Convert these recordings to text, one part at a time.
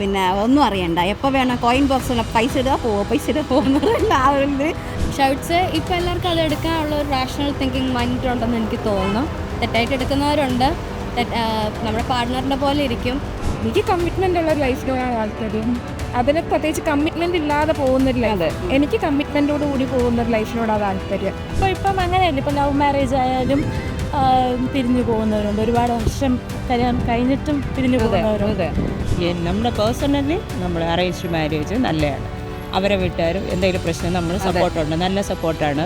പിന്നെ ഒന്നും അറിയണ്ട, എപ്പോൾ വേണം കോയിൻ ബോക്സിൽ പൈസ ഇടുക പോകുന്നതല്ല ആ ഒരു ഷൗട്ട്സ് ഇപ്പോൾ എല്ലാവർക്കും അത് എടുക്കാനുള്ള ഒരു റാഷണൽ തിങ്കിങ് മൈൻഡ് ഉണ്ടെന്ന് എനിക്ക് തോന്നുന്നു. തെറ്റായിട്ട് എടുക്കുന്നവരുണ്ട്. നമ്മുടെ പാർട്ട്ണറിൻ്റെ പോലെ ഇരിക്കും. എനിക്ക് കമ്മിറ്റ്മെൻ്റ് ഉള്ള ലൈഫിനോടാണ് താല്പര്യം. അതിന് പ്രത്യേകിച്ച് കമ്മിറ്റ്മെൻ്റ് ഇല്ലാതെ പോകുന്നില്ല. എനിക്ക് കമ്മിറ്റ്മെൻറ്റോട് കൂടി പോകുന്നൊരു ലൈഫിനോടാണ് താല്പര്യം. ഇപ്പം അങ്ങനെയല്ല. ഇപ്പം ലവ് മാരേജ് ആയാലും പിരിഞ്ഞു പോകുന്നവരുണ്ട്. ഒരുപാട് വർഷം കഴിഞ്ഞിട്ടും പിരിഞ്ഞു പോകുന്നവരുണ്ട്. നമ്മുടെ പേഴ്സണലി നമ്മൾ അറേഞ്ച്ഡ് മാരേജ് നല്ലതാണ്. അവരെ വീട്ടുകാരും എന്തെങ്കിലും പ്രശ്നം നമ്മൾ സപ്പോർട്ടുണ്ട്, നല്ല സപ്പോർട്ടാണ്.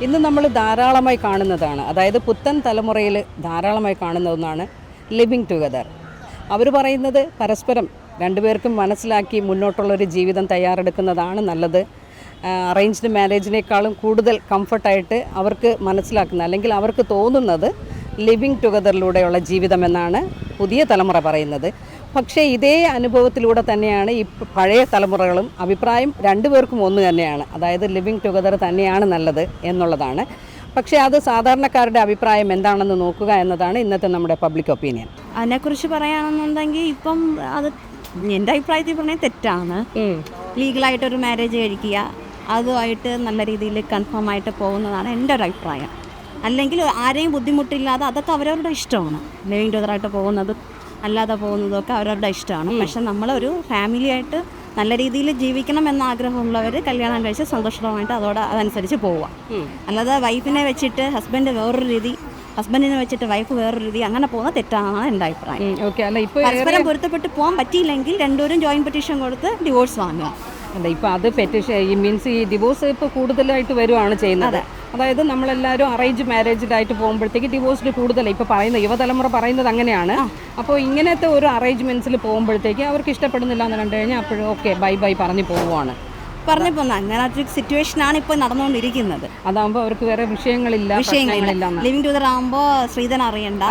ഇന്ന് നമ്മൾ ധാരാളമായി കാണുന്നതാണ്, അതായത് പുത്തൻ തലമുറയിൽ ധാരാളമായി കാണുന്ന ഒന്നാണ് ലിവിങ് ടുഗദർ. അവർ പറയുന്നത് പരസ്പരം രണ്ടുപേർക്കും മനസ്സിലാക്കി മുന്നോട്ടുള്ളൊരു ജീവിതം തയ്യാറെടുക്കുന്നതാണ് നല്ലത്. അറേഞ്ച്ഡ് മാരേജിനേക്കാളും കൂടുതൽ കംഫർട്ടായിട്ട് അവർക്ക് മനസ്സിലാക്കുന്ന അല്ലെങ്കിൽ അവർക്ക് തോന്നുന്നത് ലിവിങ് ടുഗദറിലൂടെയുള്ള ജീവിതമെന്നാണ് പുതിയ തലമുറ പറയുന്നത്. പക്ഷേ ഇതേ അനുഭവത്തിലൂടെ തന്നെയാണ് ഈ പഴയ തലമുറകളും അഭിപ്രായം രണ്ടുപേർക്കും ഒന്ന് തന്നെയാണ്, അതായത് ലിവിങ് ടുഗദർ തന്നെയാണ് നല്ലത് എന്നുള്ളതാണ്. പക്ഷേ അത് സാധാരണക്കാരുടെ അഭിപ്രായം എന്താണെന്ന് നോക്കുക എന്നതാണ് ഇന്നത്തെ നമ്മുടെ പബ്ലിക് ഒപ്പീനിയൻ. അതിനെക്കുറിച്ച് പറയുകയാണെന്നുണ്ടെങ്കിൽ ഇപ്പം അത് എൻ്റെ അഭിപ്രായത്തിൽ പറഞ്ഞാൽ തെറ്റാണ്. ലീഗലായിട്ടൊരു മാരേജ് കഴിക്കുക, അതുമായിട്ട് നല്ല രീതിയിൽ കൺഫേം ആയിട്ട് പോകുന്നതാണ് എൻ്റെ ഒരു അഭിപ്രായം. അല്ലെങ്കിൽ ആരെയും ബുദ്ധിമുട്ടില്ലാതെ അതൊക്കെ അവരവരുടെ ഇഷ്ടമാണ്. ലിവിങ് ടുഗദറായിട്ട് പോകുന്നത് അല്ലാതെ പോകുന്നതൊക്കെ അവരവരുടെ ഇഷ്ടമാണ്. പക്ഷെ നമ്മളൊരു ഫാമിലിയായിട്ട് നല്ല രീതിയിൽ ജീവിക്കണം എന്ന ആഗ്രഹമുള്ളവർ കല്യാണം കഴിച്ച് സന്തോഷമായിട്ട് അതനുസരിച്ച് പോവുക. അല്ലാതെ വൈഫിനെ വെച്ചിട്ട് ഹസ്ബൻഡ് വേറൊരു രീതി, ഹസ്ബൻഡിനെ വെച്ചിട്ട് വൈഫ് വേറൊരു രീതി, അങ്ങനെ പോകുന്ന തെറ്റാണെന്നാണ് എൻ്റെ അഭിപ്രായം. പരസ്പരം പൊരുത്തപ്പെട്ട് പോകാൻ പറ്റിയില്ലെങ്കിൽ രണ്ടുപേരും ജോയിൻറ്റ് പെറ്റീഷൻ കൊടുത്ത് ഡിവോഴ്സ് വാങ്ങുക. അല്ല, ഇപ്പോൾ അത് പെറ്റീഷൻ മീൻസ് ഈ ഡിവോഴ്സ് ഇപ്പോൾ കൂടുതലായിട്ട് വരുവാണ് ചെയ്യുന്നത്. അതായത് നമ്മളെല്ലാവരും അറേഞ്ച് മാരേജിലായിട്ട് പോകുമ്പോഴത്തേക്ക് ഡിവോഴ്സ് കൂടുതലാണ് ഇപ്പോൾ പറയുന്നത്, യുവതലമുറ പറയുന്നത് അങ്ങനെയാണ്. അപ്പോൾ ഇങ്ങനത്തെ ഒരു അറേഞ്ച്മെൻറ്റ്സിൽ പോകുമ്പോഴത്തേക്ക് അവർക്ക് ഇഷ്ടപ്പെടുന്നില്ല എന്ന് കണ്ടു കഴിഞ്ഞാൽ അപ്പോഴും ഓക്കെ ബൈ പറഞ്ഞ് പോവുകയാണ്. പറഞ്ഞു പോകുന്ന അങ്ങനത്തെ സിറ്റുവേഷനാണ് ഇപ്പോൾ നടന്നുകൊണ്ടിരിക്കുന്നത്. അതാകുമ്പോൾ അവർക്ക് വേറെ വിഷയങ്ങളില്ല. ലിവിങ് ടുഗദർ ആകുമ്പോൾ സ്ത്രീധനം അറിയണ്ട,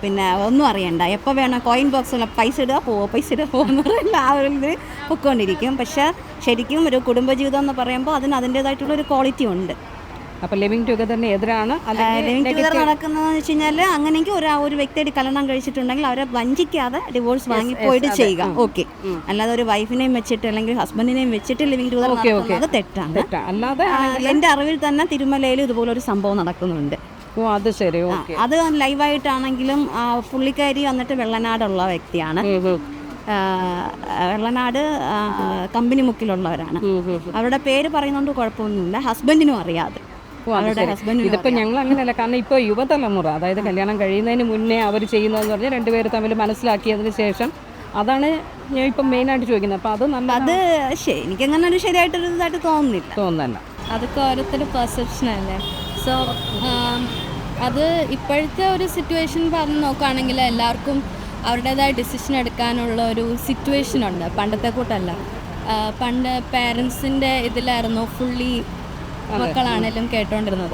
പിന്നെ ഒന്നും അറിയണ്ട, എപ്പോൾ വേണം കോയിൻ ബോക്സിൽ പൈസ ഇടുക പോകുന്നതല്ല ആ ഒരു ഇത് പൊയ്ക്കൊണ്ടിരിക്കും. പക്ഷേ ശരിക്കും ഒരു കുടുംബജീവിതം എന്ന് പറയുമ്പോൾ അതിന് അതിൻ്റേതായിട്ടുള്ളൊരു ക്വാളിറ്റി ഉണ്ട്. അപ്പോൾ ലിവിങ് ടുഗദറിന് എതിരാണ്. ലിവിങ് ടുഗദർ നടക്കുന്നതെന്ന് വെച്ച് കഴിഞ്ഞാൽ അങ്ങനെയെങ്കിൽ ഒരു വ്യക്തിയായിട്ട് കല്യാണം കഴിച്ചിട്ടുണ്ടെങ്കിൽ അവരെ വഞ്ചിക്കാതെ ഡിവോഴ്സ് വാങ്ങി പോയിട്ട് ചെയ്യുക, ഓക്കെ. അല്ലാതെ ഒരു വൈഫിനെയും വെച്ചിട്ട് അല്ലെങ്കിൽ ഹസ്ബൻഡിനെയും വെച്ചിട്ട് ലിവിങ് ടുഗദർ നടക്കുന്നത് തെറ്റാണ്. അല്ലാതെ എൻ്റെ അറിവിൽ തന്നെ തിരുമലയിൽ ഇതുപോലൊരു സംഭവം നടക്കുന്നുണ്ട്. അത് ശരി, അത് ലൈവായിട്ടാണെങ്കിലും പുള്ളിക്കാരി വന്നിട്ട് വെള്ളനാടുള്ള വ്യക്തിയാണ്. വെള്ളനാട് കമ്പനി മുക്കിലുള്ളവരാണ്. അവരുടെ പേര് പറയുന്നതുകൊണ്ട് കുഴപ്പമൊന്നുമില്ല, ഹസ്ബൻഡിനും അറിയാതെ. ഇതിപ്പോൾ ഞങ്ങൾ അങ്ങനെയല്ല, കാരണം ഇപ്പോൾ യുവതലമുറ, അതായത് കല്യാണം കഴിയുന്നതിന് മുന്നേ അവർ ചെയ്യുന്നതെന്ന് പറഞ്ഞാൽ രണ്ടുപേർ തമ്മിൽ മനസ്സിലാക്കിയതിന് ശേഷം അതാണ് ഞാൻ ഇപ്പം മെയിനായിട്ട് ചോദിക്കുന്നത്. അപ്പോൾ അത് നല്ല അത് എനിക്കങ്ങനെ ഒരു ശരിയായിട്ടൊരു ഇതായിട്ട് തോന്നുന്നില്ല. അതൊക്കെ ഓരോരുത്തരുടെ പെർസെപ്ഷനല്ലേ. സോ അത് ഇപ്പോഴത്തെ ഒരു സിറ്റുവേഷൻ പറഞ്ഞ് നോക്കുകയാണെങ്കിൽ എല്ലാവർക്കും അവരുടേതായ ഡിസിഷൻ എടുക്കാനുള്ള ഒരു സിറ്റുവേഷൻ ഉണ്ട്. പണ്ടത്തെ കൂട്ടല്ല. പണ്ട് പേരൻസിൻ്റെ ഇതിലായിരുന്നു ഫുള്ളി മക്കളാണെങ്കിലും കേട്ടോണ്ടിരുന്നത്.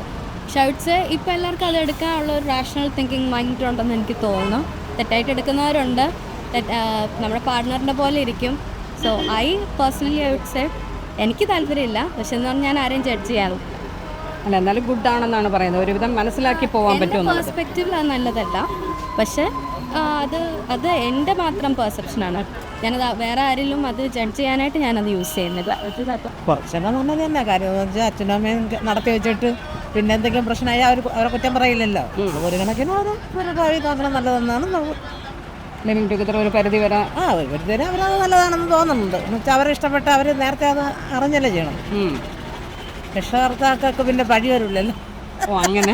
ഷൗട്ട്സ് ഇപ്പോൾ എല്ലാവർക്കും അത് എടുക്കാനുള്ള ഒരു റാഷണൽ തിങ്കിങ് മൈൻഡ് ഉണ്ടെന്ന് എനിക്ക് തോന്നുന്നു. തെറ്റായിട്ട് എടുക്കുന്നവരുണ്ട്. നമ്മുടെ പാർട്ട്ണറിൻ്റെ പോലെ ഇരിക്കും. സോ പേഴ്സണലി വുഡ് സേ എനിക്ക് താല്പര്യമില്ല. പക്ഷെ എന്ന് പറഞ്ഞാൽ ഞാൻ ആരെയും ജഡ്ജ് ചെയ്യാറും അല്ല, എന്നാലും ഗുഡ് ആണെന്നാണ് പറയുന്നത്. ഒരുവിധം മനസ്സിലാക്കി പോകാൻ പറ്റും. പെർസ്പെക്റ്റീവിൽ അത് നല്ലതല്ല. പക്ഷെ അത് എൻ്റെ മാത്രം പെർസെപ്ഷനാണ്. ഞാനത് വേറെ ആരെങ്കിലും അത് ജഡ്ജ് ചെയ്യാനായിട്ട് ഞാനത് യൂസ് ചെയ്യുന്നില്ല. കുറച്ചൊക്കെ നല്ലത് തന്നെ. കാര്യം എന്ന് വെച്ചാൽ അച്ഛനും അമ്മയും നടത്തി വെച്ചിട്ട് പിന്നെ എന്തെങ്കിലും പ്രശ്നമായി അവരെ കുറ്റം പറയില്ലല്ലോ. ഒരു കണക്കിന് അത് വഴി നോക്കണം നല്ലതെന്നാണ് ലിവിങ് ടുഗദർ ഒരു പരിധി വരെ ഒരു പരിധി വരെ അവരത് നല്ലതാണെന്ന് തോന്നുന്നുണ്ട്. എന്ന് വെച്ചാൽ അവരെ ഇഷ്ടപ്പെട്ട അവർ നേരത്തെ അത് അറിഞ്ഞല്ലേ ചെയ്യണം. രക്ഷകർത്താക്കൾക്ക് പിന്നെ പഴി വരില്ലല്ലോ. അങ്ങനെ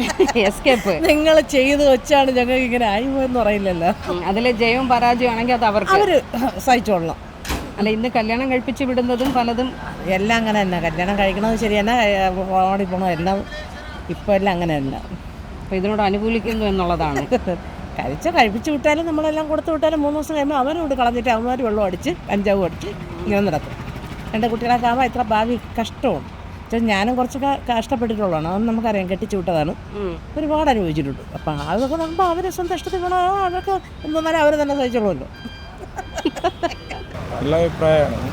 എസ്കേപ്പ് നിങ്ങൾ ചെയ്ത് വെച്ചാണ് ഞങ്ങൾക്ക് ഇങ്ങനെ ആയിപ്പോയെന്ന് പറയില്ലല്ലോ. അതിൽ ജയവും പരാജയം ആണെങ്കിൽ അത് അവർ സഹിച്ചോളണം. അല്ല, ഇന്ന് കല്യാണം കഴിപ്പിച്ച് വിടുന്നതും പലതും എല്ലാം അങ്ങനെ തന്നെ. കല്യാണം കഴിക്കണത് ശരി തന്നെ, ഓടിപ്പോണോ എല്ലാം ഇപ്പോൾ എല്ലാം അങ്ങനെ തന്നെ. അപ്പോൾ ഇതിനോട് അനുകൂലിക്കുന്നു എന്നുള്ളതാണ്. കഴിപ്പിച്ച് വിട്ടാലും നമ്മളെല്ലാം കൊടുത്തു വിട്ടാലും 3 ദിവസം കഴിയുമ്പോൾ അവരോട് കളഞ്ഞിട്ട് അവന്മാർ വെള്ളം അടിച്ച് കഞ്ചാവും അടിച്ച് ഇങ്ങനെ നടക്കും. എൻ്റെ കുട്ടികളൊക്കെ ആകുമ്പോൾ ഇത്ര ഭാവി കഷ്ടമാണ്. ഞാനും കുറച്ചൊക്കെ കഷ്ടപ്പെട്ടിട്ടുള്ളതാണ്. അതൊന്നും നമുക്കറിയാം, കെട്ടിച്ചു വിട്ടതാണ്, ഒരുപാട് അനുഭവിച്ചിട്ടുണ്ട്. അപ്പം അതൊക്കെ നോക്കുമ്പോൾ അവർ സ്വന്തം ഇഷ്ടത്തിൽ അതൊക്കെ എന്തായാലും അവർ തന്നെ സഹിച്ചോളുമല്ലോ. നല്ല അഭിപ്രായമാണ്.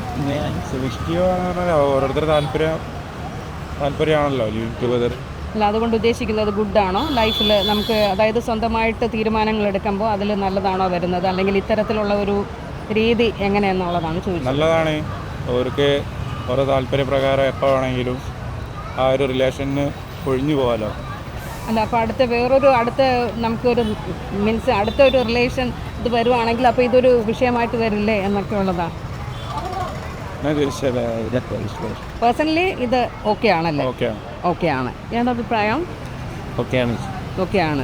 ഓരോരുത്തരുടെ താല്പര്യമാണല്ലോ ലിവിങ് ടുഗദർ. അല്ല, അതുകൊണ്ട് ഉദ്ദേശിക്കുന്നത് ഗുഡാണോ ലൈഫിൽ നമുക്ക്, അതായത് സ്വന്തമായിട്ട് തീരുമാനങ്ങൾ എടുക്കുമ്പോൾ അതിൽ നല്ലതാണോ വരുന്നത്, അല്ലെങ്കിൽ ഇത്തരത്തിലുള്ള ഒരു രീതി എങ്ങനെയെന്നുള്ളതാണ് ചോദിച്ചത്. നല്ലതാണ്. അവർക്ക് ഓരോ താല്പര്യപ്രകാരം എപ്പോൾ വേണമെങ്കിലും ആ ഒരു റിലേഷന് ഒഴിഞ്ഞു പോകാമല്ലോ. അല്ല, അപ്പോൾ അടുത്ത നമുക്കൊരു മീൻസ് അടുത്തൊരു റിലേഷൻ ഇത് വരുവാണെങ്കിൽ അപ്പോൾ ഇതൊരു വിഷയമായിട്ട് വരില്ലേ എന്നൊക്കെ ഉള്ളതാണ്. പേഴ്സണലി ഇത് ഓക്കെ ആണല്ലേ? ഓക്കെ ആണ്. ഏതാ അഭിപ്രായം? ഓക്കെ ആണ്,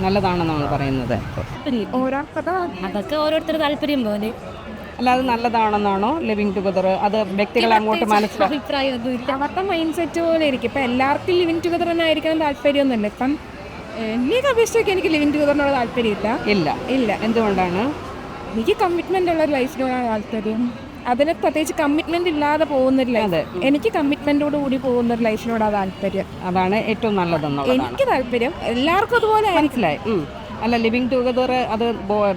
നല്ലതാണെന്നാണ് പറയുന്നത്. അതൊക്കെ ഓരോരുത്തരുടെ താല്പര്യം പോലെ. അല്ല, അത് നല്ലതാണെന്നാണോ ലിവിങ് ടുഗദർ? അത് വ്യക്തികളെ അങ്ങോട്ട് മനസ്സിലാക്കി അഭിപ്രായമൊന്നുമില്ല. അവരുടെ മൈൻഡ് സെറ്റ് പോലെ ഇരിക്കും. ഇപ്പം എല്ലാവർക്കും ലിവിങ് ടുഗദർ തന്നെ ആയിരിക്കാൻ താല്പര്യമൊന്നുമില്ല. ഇപ്പം എന്നെ അപേക്ഷിച്ചൊക്കെ എനിക്ക് ലിവിങ് ടുഗദറിനോട് താല്പര്യമില്ല. ഇല്ല. എന്തുകൊണ്ടാണ്? എനിക്ക് കമ്മിറ്റ്മെൻ്റ് ഉള്ള ഒരു ലൈഫിനോടാണ് താല്പര്യം. അതിന് പ്രത്യേകിച്ച് കമ്മിറ്റ്മെൻ്റ് ഇല്ലാതെ പോകുന്നൊരു ലൈഫ്. എനിക്ക് കമ്മിറ്റ്മെൻറ്റോട് കൂടി പോകുന്നൊരു ലൈഫിനോടാണ് താല്പര്യം. അതാണ് ഏറ്റവും നല്ലതെന്നുള്ളതാണ് എനിക്ക് താല്പര്യം. എല്ലാവർക്കും അതുപോലെ മനസ്സിലായി. അല്ല, ലിവിങ് ടുഗദർ അത്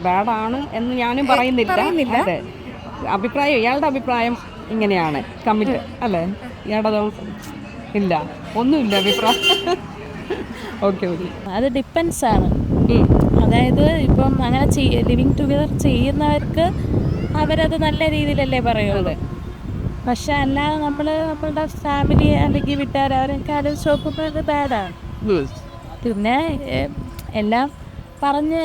ബാഡാണ് എന്ന് ഞാനും പറയുന്നില്ല. അതെ, ഇയാളുടെ അഭിപ്രായം ഇങ്ങനെയാണ്. കമ്മിറ്റ് അല്ലേ? ഇയാളുടെ ഇല്ല, ഒന്നുമില്ല അഭിപ്രായം. ഓക്കെ. അത് ഡിപ്പെൻസ് ആണ്. അതായത് ഇപ്പം അങ്ങനെ ലിവിങ് ടുഗദർ ചെയ്യുന്നവർക്ക് അവരത് നല്ല രീതിയിലല്ലേ പറയുന്നത്. പക്ഷെ അല്ലാതെ നമ്മളുടെ ഫാമിലി അല്ലെങ്കിൽ വീട്ടുകാർ അവരൊക്കെ ആലോചിച്ച് നോക്കുമ്പോൾ അത് ബാഡാണ്. പിന്നെ എല്ലാം പറഞ്ഞ്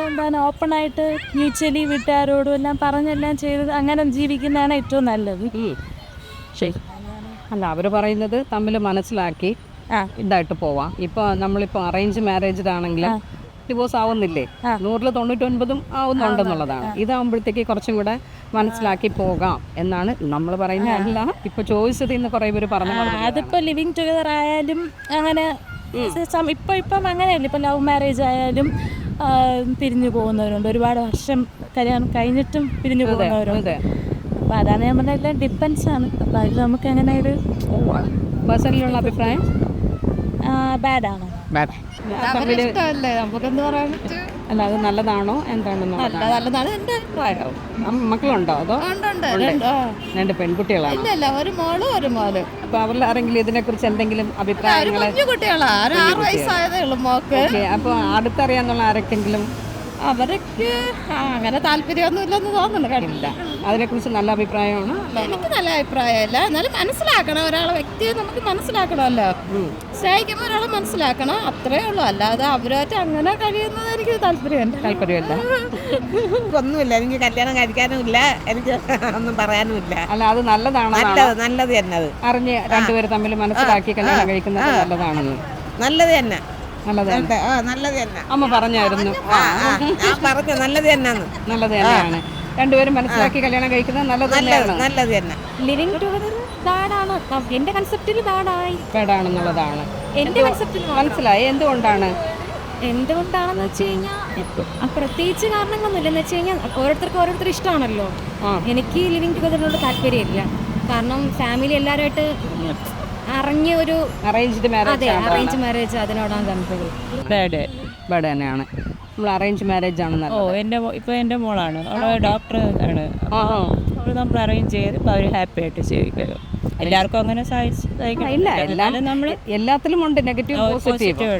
എന്താണ് ഓപ്പണായിട്ട് മ്യൂച്വലി വീട്ടുകാരോടും എല്ലാം പറഞ്ഞെല്ലാം ചെയ്ത് അങ്ങനെ ജീവിക്കുന്നതാണ് ഏറ്റവും നല്ലത്. ശരി. അല്ല, അവർ പറയുന്നത് തമ്മിൽ മനസ്സിലാക്കി ഇതായിട്ട് പോവാം. ഇപ്പോൾ നമ്മളിപ്പോൾ അറേഞ്ച് മാരേജിലാണെങ്കിലും ഡിവോഴ്സ് ആവുന്നില്ലേ? 100-99 ആവുന്നുണ്ടെന്നുള്ളതാണ്. ഇതാകുമ്പോഴത്തേക്ക് കുറച്ചും കൂടെ മനസ്സിലാക്കി പോകാം എന്നാണ് നമ്മൾ പറയുന്നത്. അല്ല, ഇപ്പോൾ ചോദിച്ചത് ഇന്ന് കുറേ പേര് പറഞ്ഞു. അതിപ്പോൾ ലിവിങ് ടുഗദർ ആയാലും അങ്ങനെ ഇപ്പം അങ്ങനെയല്ല. ഇപ്പം ലവ് മാരേജ് ആയാലും പിരിഞ്ഞു പോകുന്നവരുണ്ട്. ഒരുപാട് വർഷം കല്യാണം കഴിഞ്ഞിട്ടും പിരിഞ്ഞു പോകുന്നവരുണ്ട്. അപ്പോൾ അതാണ് ഞാൻ പറഞ്ഞ എല്ലാം ഡിപ്പെൻസ് ആണ്. അപ്പോൾ അതിൽ നമുക്ക് അങ്ങനെ ഒരു പേഴ്സണലിലുള്ള അഭിപ്രായം ബാഡാണ്. നമുക്കെന്ത് പറയാൻ പറ്റും? അല്ല, അത് നല്ലതാണോ എന്താണെന്നോ? നല്ലതാണ് എൻ്റെ അഭിപ്രായം. മക്കളുണ്ടോ? അതോ രണ്ട് പെൺകുട്ടികളാണ്? ഇല്ല, ഒരു മോളും ഒരു മോനും. അപ്പോൾ അവരിൽ ആരെങ്കിലും ഇതിനെക്കുറിച്ച് എന്തെങ്കിലും അഭിപ്രായങ്ങൾ? കുഞ്ഞു കുട്ടികളാ, 6 വയസ്സായതേ ഉള്ളൂ മോക്ക്. അപ്പോൾ അടുത്തറിയാന്നുള്ള ആരൊക്കെങ്കിലും? അവർക്ക് അങ്ങനെ താല്പര്യമൊന്നും ഇല്ലെന്ന് തോന്നുന്നില്ല. അതിനെക്കുറിച്ച് നല്ല അഭിപ്രായമാണ്. എനിക്ക് നല്ല അഭിപ്രായമില്ല. എന്നാലും മനസ്സിലാക്കണം, ഒരാളെ വ്യക്തിയെ നമുക്ക് മനസ്സിലാക്കണമല്ലോ. സ്നേഹിക്കുമ്പോൾ ഒരാളെ മനസ്സിലാക്കണം, അത്രേ ഉള്ളൂ. അല്ലാതെ അവരുമായിട്ട് അങ്ങനെ കഴിയുന്നത് എനിക്ക് താല്പര്യമില്ല. ഒന്നുമില്ല, എനിക്ക് കല്യാണം കഴിക്കാനും ഇല്ല, എനിക്ക് ഒന്നും പറയാനും ഇല്ല. അല്ല, അത് നല്ലതാണ്. നല്ലത് തന്നെ. അത് അറിഞ്ഞ് രണ്ടുപേര് തമ്മിൽ മനസ്സിലാക്കി കല്യാണം കഴിക്കുന്നത് നല്ലതാണെന്ന്. നല്ലത് തന്നെ. നല്ലത് തന്നെ. അമ്മ പറഞ്ഞായിരുന്നു. ഞാൻ പറഞ്ഞു നല്ലത് തന്നെയാണ്. നല്ലത് തന്നെയാണ്. രണ്ടുപേരും മനസ്സിലാക്കി കല്യാണം കഴിക്കുന്നത് നല്ലത് തന്നെ. ലിവിങ് ടുഗദർ ബാഡാണ് എൻ്റെ കൺസെപ്റ്റിൽ. ബാഡാണെന്നുള്ളതാണ് എൻ്റെ കൺസെപ്റ്റിൽ. മനസ്സിലായി. എന്തുകൊണ്ടാണെന്ന് വെച്ച് കഴിഞ്ഞാൽ പ്രത്യേകിച്ച് കാരണങ്ങളൊന്നുമില്ല. എന്ന് വെച്ച് കഴിഞ്ഞാൽ ഓരോരുത്തർക്ക് ഇഷ്ടമാണല്ലോ. എനിക്ക് ലിവിങ് ടുഗദറിനോട് താല്പര്യമില്ല. കാരണം ഫാമിലി എല്ലാവരുമായിട്ട് അറിഞ്ഞ ഒരു അറേഞ്ച് മാരേജ് അതിനോടാണ് താല്പര്യം. ബാഡ് തന്നെയാണ്. നമ്മൾ അറേഞ്ച് മാരേജ് ആണ്. ഇപ്പോൾ എൻ്റെ മോളാണ്, അവൾ ഡോക്ടർ ആണ്. അപ്പോൾ നമ്മൾ അറേഞ്ച് ചെയ്ത് ഇപ്പോൾ അവർ ഹാപ്പി ആയിട്ട് ജീവിക്കുക. എല്ലാവർക്കും അങ്ങനെ എല്ലാത്തിലും ഉണ്ട് നെഗറ്റീവ് പോസിറ്റീവ്.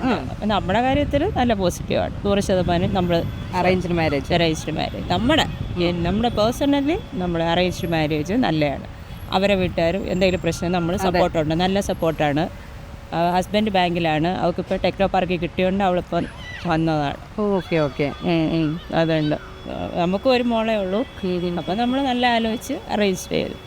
നമ്മുടെ കാര്യത്തിൽ നല്ല പോസിറ്റീവാണ്. 100% നമ്മൾ അറേഞ്ച്ഡ് മാരേജ് നമ്മുടെ പേഴ്സണലി നമ്മൾ അറേഞ്ച്ഡ് മാരേജ് നല്ലതാണ്. അവരെ വീട്ടുകാരും എന്തെങ്കിലും പ്രശ്നം നമ്മൾ സപ്പോർട്ടുണ്ട്, നല്ല സപ്പോർട്ടാണ്. ഹസ്ബൻഡ് ബാങ്കിലാണ്, അവൾക്കിപ്പോൾ ടെക്നോ പാർക്കിൽ കിട്ടിയോണ്ട് അവളിപ്പം വന്നതാണ്. ഓക്കെ. അതുണ്ട്. നമുക്ക് ഒരു മോളേ ഉള്ളൂ. അപ്പം നമ്മൾ നല്ല ആലോചിച്ച് അറേഞ്ച് ചെയ്തു.